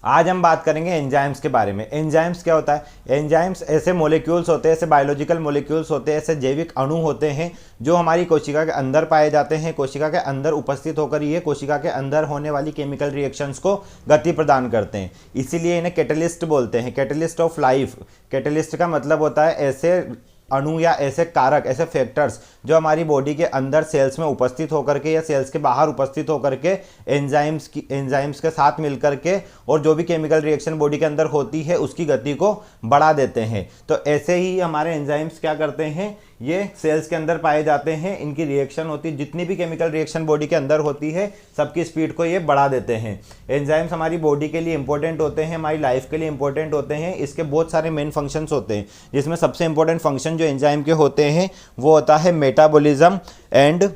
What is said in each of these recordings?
आज हम बात करेंगे एंजाइम्स के बारे में। एंजाइम्स क्या होता है? एंजाइम्स ऐसे मॉलिक्यूल्स होते हैं, ऐसे बायोलॉजिकल मॉलिक्यूल्स होते हैं, ऐसे जैविक अणु होते हैं जो हमारी कोशिका के अंदर पाए जाते हैं। कोशिका के अंदर उपस्थित होकर ये कोशिका के अंदर होने वाली केमिकल रिएक्शंस को गति प्रदान करते हैं, इसीलिए इन्हें कैटलिस्ट बोलते हैं, कैटलिस्ट ऑफ लाइफ। कैटलिस्ट का मतलब होता है ऐसे अणु या ऐसे कारक, ऐसे फैक्टर्स जो हमारी बॉडी के अंदर सेल्स में उपस्थित होकर के या सेल्स के बाहर उपस्थित होकर के एंजाइम्स के साथ मिलकर के और जो भी केमिकल रिएक्शन बॉडी के अंदर होती है उसकी गति को बढ़ा देते हैं। तो ऐसे ही हमारे एंजाइम्स क्या करते हैं, ये सेल्स के अंदर पाए जाते हैं, इनकी रिएक्शन होती है, जितनी भी केमिकल रिएक्शन बॉडी के अंदर होती है सबकी स्पीड को ये बढ़ा देते हैं। एंजाइम्स हमारी बॉडी के लिए इंपॉर्टेंट होते हैं, हमारी लाइफ के लिए इंपॉर्टेंट होते हैं। इसके बहुत सारे मेन फंक्शंस होते हैं, जिसमें सबसे इंपॉर्टेंट फंक्शन जो एंजाइम के होते हैं वो होता है मेटाबॉलिज्म एंड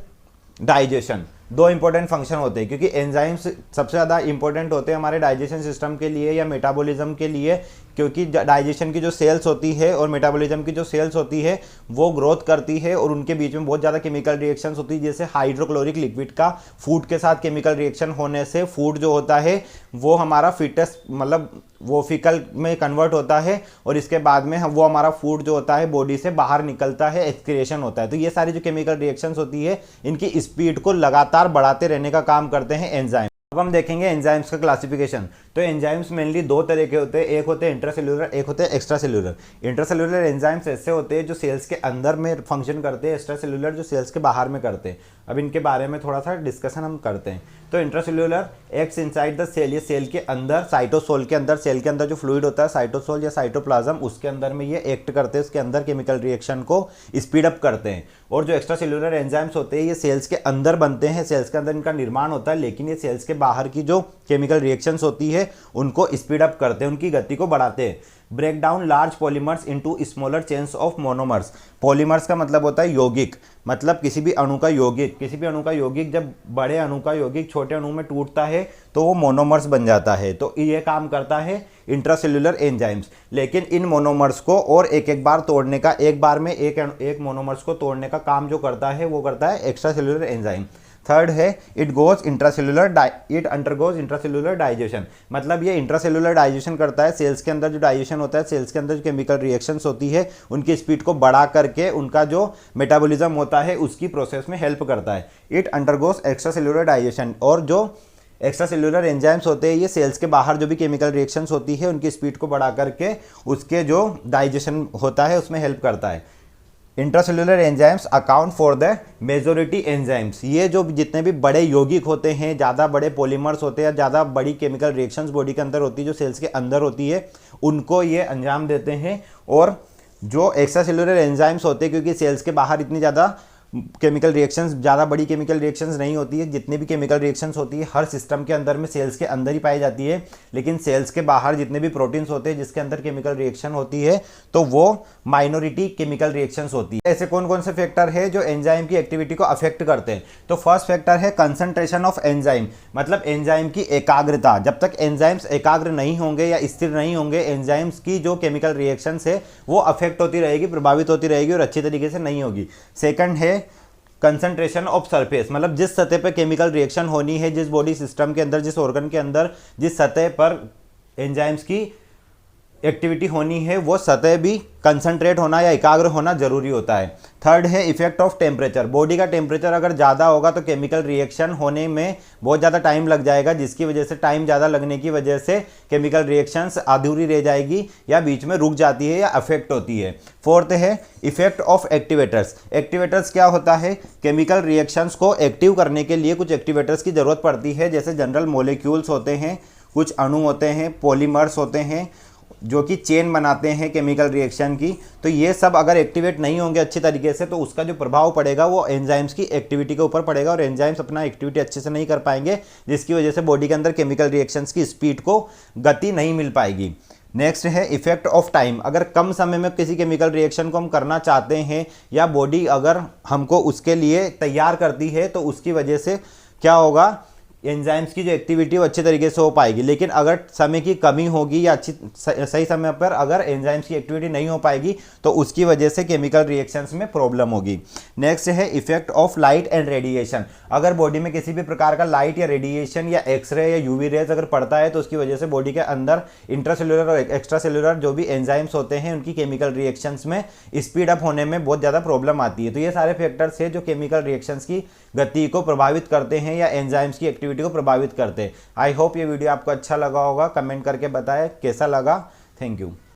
डाइजेशन। दो इंपॉर्टेंट फंक्शन होते हैं, क्योंकि एंजाइम्स सबसे ज़्यादा इंपॉर्टेंट होते हैं हमारे डाइजेशन सिस्टम के लिए या मेटाबॉलिज्म के लिए, क्योंकि डाइजेशन की जो सेल्स होती है और मेटाबॉलिज्म की जो सेल्स होती है वो ग्रोथ करती है और उनके बीच में बहुत ज़्यादा केमिकल रिएक्शंस होती है। जैसे हाइड्रोक्लोरिक लिक्विड का फूड के साथ केमिकल रिएक्शन होने से फूड जो होता है वो हमारा फिटस मतलब वो फिकल में कन्वर्ट होता है और इसके बाद में वो हमारा फूड जो होता है बॉडी से बाहर निकलता है, एक्सक्रिएशन होता है। तो ये सारी जो केमिकल रिएक्शंस होती है इनकी स्पीड को लगातार बढ़ाते रहने का काम करते हैं एंजाइम। अब हम देखेंगे एंजाइम्स का क्लासिफिकेशन। तो एंजाइम्स मेनली दो तरह के होते हैं, एक होते हैं इंट्रासेल्यूलर, एक होते हैं एक्स्ट्रा सेल्यूलर। इंट्रासेल्यूलर एंजाइम्स ऐसे होते हैं जो सेल्स के अंदर में फंक्शन करते हैं, एक्स्ट्रा सेल्यूलर जो सेल्स के बाहर में करते हैं। अब इनके बारे में थोड़ा सा डिस्कशन हम करते हैं। तो intracellular acts inside the cell, ये सेल के अंदर, साइटोसोल के अंदर, सेल के अंदर जो फ्लूइड होता है साइटोसोल या साइटोप्लाज्म उसके अंदर में ये एक्ट करते हैं, उसके अंदर केमिकल रिएक्शन को स्पीड अप करते हैं। और जो एक्स्ट्रा सेल्यूलर एंजाइम्स होते हैं ये सेल्स के अंदर बनते हैं, सेल्स के अंदर इनका निर्माण होता है, लेकिन ये सेल्स के बाहर की जो केमिकल रिएक्शंस होती है उनको स्पीड अप करते हैं, उनकी गति को बढ़ाते हैं। Break down large polymers into smaller chains of monomers. Polymers का मतलब होता है यौगिक, मतलब किसी भी अणु का यौगिक, किसी भी अणु का यौगिक जब बड़े अणु का यौगिक छोटे अणु में टूटता है तो वो मोनोमर्स बन जाता है। तो ये काम करता है इंट्रासेल्यूलर एंजाइम्स। लेकिन इन मोनोमर्स को और एक एक बार तोड़ने का, एक बार में एक मोनोमर्स को तोड़ने का काम जो करता है वो करता है एक्स्ट्रा सेल्यूलर एंजाइम। थर्ड है इट अंडरगोज इंट्रासेल्यूलर डाइजेशन, मतलब ये इंट्रासेल्यूलर डाइजेशन करता है। सेल्स के अंदर जो डाइजेशन होता है, सेल्स के अंदर जो केमिकल रिएक्शंस होती है उनकी स्पीड को बढ़ा करके उनका जो मेटाबॉलिज्म होता है उसकी प्रोसेस में हेल्प करता है। It undergoes extra cellular digestion. और जो एक्स्ट्रा सेल्यूलर एंजाइम्स होते हैं ये सेल्स के बाहर जो भी केमिकल रिएक्शंस होती है उनकी स्पीड को बढ़ा करके उसके जो डाइजेशन होता है उसमें हेल्प करता है। Intracellular enzymes account for the majority enzymes. ये जो जितने भी बड़े यौगिक होते हैं, ज़्यादा बड़े पॉलीमर्स होते हैं, ज़्यादा बड़ी केमिकल रिएक्शंस बॉडी के अंदर होती है जो सेल्स के अंदर होती है, उनको ये अंजाम देते हैं। और जो एक्स्ट्रा सेल्यूलर एंजाइम्स होते हैं, क्योंकि सेल्स के बाहर इतनी ज़्यादा केमिकल रिएक्शंस, ज़्यादा बड़ी केमिकल रिएक्शंस नहीं होती है, जितनी भी केमिकल रिएक्शंस होती है हर सिस्टम के अंदर में सेल्स के अंदर ही पाई जाती है, लेकिन सेल्स के बाहर जितने भी प्रोटीन्स होते हैं जिसके अंदर केमिकल रिएक्शन होती है तो वो माइनॉरिटी केमिकल रिएक्शंस होती है। ऐसे कौन कौन से फैक्टर है जो एंजाइम की एक्टिविटी को अफेक्ट करते हैं? तो फर्स्ट फैक्टर है कंसंट्रेशन ऑफ एंजाइम, मतलब एंजाइम की एकाग्रता। जब तक एंजाइम्स एकाग्र नहीं होंगे या स्थिर नहीं होंगे, एंजाइम्स की जो केमिकल रिएक्शंस है वो अफेक्ट होती रहेगी, प्रभावित होती रहेगी और अच्छी तरीके से नहीं होगी। सेकंड है कंसंट्रेशन ऑफ सरफेस, मतलब जिस सतह पर केमिकल रिएक्शन होनी है, जिस बॉडी सिस्टम के अंदर, जिस ऑर्गन के अंदर, जिस सतह पर एंजाइम्स की एक्टिविटी होनी है वो सतह भी कंसंट्रेट होना या एकाग्र होना जरूरी होता है। थर्ड है इफेक्ट ऑफ टेम्परेचर। बॉडी का टेम्परेचर अगर ज़्यादा होगा तो केमिकल रिएक्शन होने में बहुत ज़्यादा टाइम लग जाएगा, जिसकी वजह से टाइम ज़्यादा लगने की वजह से केमिकल रिएक्शंस अधूरी रह जाएगी या बीच में रुक जाती है या अफेक्ट होती है। फोर्थ है इफेक्ट ऑफ एक्टिवेटर्स। एक्टिवेटर्स क्या होता है? केमिकल रिएक्शंस को एक्टिव करने के लिए कुछ एक्टिवेटर्स की ज़रूरत पड़ती है, जैसे जनरल मोलिक्यूल्स होते हैं, कुछ अणु होते हैं, पॉलीमर्स होते हैं जो कि चेन बनाते हैं केमिकल रिएक्शन की। तो ये सब अगर एक्टिवेट नहीं होंगे अच्छी तरीके से तो उसका जो प्रभाव पड़ेगा वो एंजाइम्स की एक्टिविटी के ऊपर पड़ेगा और एंजाइम्स अपना एक्टिविटी अच्छे से नहीं कर पाएंगे, जिसकी वजह से बॉडी के अंदर केमिकल रिएक्शंस की स्पीड को गति नहीं मिल पाएगी। नेक्स्ट है इफेक्ट ऑफ टाइम। अगर कम समय में किसी केमिकल रिएक्शन को हम करना चाहते हैं या बॉडी अगर हमको उसके लिए तैयार करती है तो उसकी वजह से क्या होगा, एंजाइम्स की जो एक्टिविटी वो अच्छे तरीके से हो पाएगी। लेकिन अगर समय की कमी होगी या सही समय पर अगर एंजाइम्स की एक्टिविटी नहीं हो पाएगी तो उसकी वजह से केमिकल रिएक्शंस में प्रॉब्लम होगी। नेक्स्ट है effect of light and radiation. अगर बॉडी में किसी भी प्रकार का लाइट या रेडिएशन या एक्सरे या यूवी रेज अगर पड़ता है तो उसकी वजह से बॉडी के अंदर इंट्रासेल्युलर और एक्स्ट्रा सेल्युलर जो भी एंजाइम्स होते हैं उनकी केमिकल रिएक्शंस में स्पीड अप होने में बहुत ज़्यादा प्रॉब्लम आती है। तो ये सारे फैक्टर्स हैं जो केमिकल रिएक्शंस की गति को प्रभावित करते हैं या एंजाइम्स की एक्टिविटी को प्रभावित करते हैं। आई होप ये वीडियो आपको अच्छा लगा होगा। कमेंट करके बताएं कैसा लगा। Thank you.